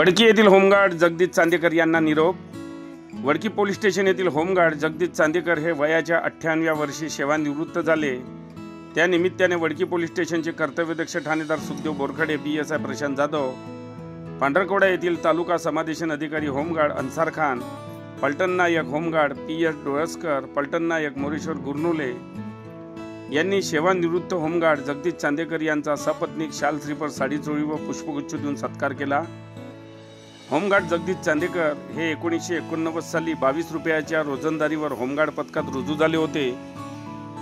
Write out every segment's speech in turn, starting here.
वडकी येथील होमगार्ड जगदीश चांदेकर यांना निरोप। वडकी पोलीस स्टेशन येथील होमगार्ड जगदीश चांदेकर हे वयाच्या 98व्या वर्षी सेवानिवृत्त झाले। त्या निमित्ताने वडकी पोलीस स्टेशनचे कर्तव्यदक्ष ठाणेदार सुखदेव बोरखडे, PSI प्रशांत जाधव, पांढरकवडा येथील तालुका समादेशन अधिकारी होमगार्ड अन्सार खान, पलटण नायक होमगार्ड PS डोळसकर, पलटण नायक मोरेश्वर गुरनुले यांनी सेवानिवृत्त होमगार्ड जगदीश चांदेकर यांचा सपत्नीक शाल श्रीफळ साडी चोळी व पुष्पगुच्छ देऊन सत्कार केला। होमगार्ड जगदीश चांदेकर हे 1989 साली 22 रुपयाच्या रोजंदारीवर होमगार्ड पथकात रुजू झाले होते।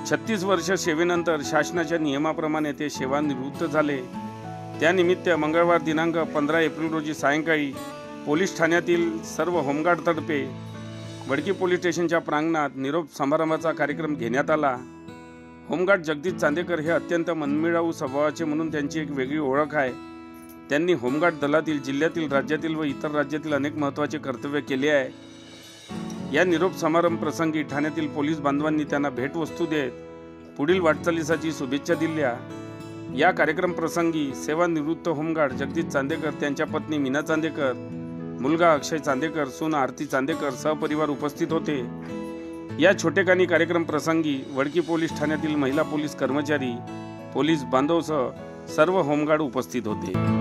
36 वर्ष सेवेनंतर शासनाच्या नियमाप्रमाणे ते सेवानिवृत्त झाले। त्यानिमित्त मंगळवार दिनांक 15 एप्रिल रोजी सायंकाळी पोलीस ठाण्यातील सर्व होमगार्डतर्फे वडकी पोलीस स्टेशनच्या प्रांगणात निरोप समारंभाचा कार्यक्रम घेण्यात आला। होमगार्ड जगदीश चांदेकर हे अत्यंत मनमिळाऊ स्वभावाचे म्हणून त्यांची एक वेगळी ओळख आहे। त्यांनी होमगार्ड दलातील, जिल्ह्यातील, राज्यातील व इतर राज्यातील अनेक महत्त्वाचे कर्तव्य केले आहे। या निरोप समारंभ प्रसंगी ठाण्यातील पोलीस बांधवांनी त्यांना भेटवस्तू देत पुढील वाटचालीसाठी शुभेच्छा दिल्या। या कार्यक्रम प्रसंगी सेवानिवृत्त होमगार्ड जगदीश चांदेकर, त्यांच्या पत्नी मीना चांदेकर, मुलगा अक्षय चांदेकर, सून आरती चांदेकर सहपरिवार उपस्थित होते। या छोटेखानी कार्यक्रम प्रसंगी वडकी पोलीस ठाण्यातील महिला पोलीस कर्मचारी, पोलीस बांधवसह सर्व होमगार्ड उपस्थित होते।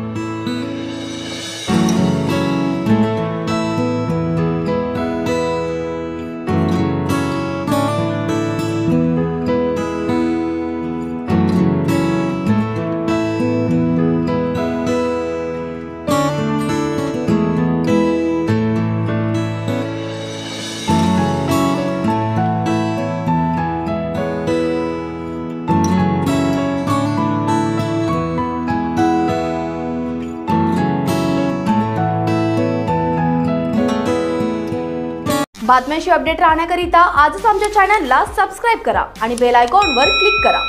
बातम्यांशी अपडेट राहण्याकरिता आजच आमच्या चॅनलला सबस्क्राइब करा आणि बेल आयकॉनवर क्लिक करा।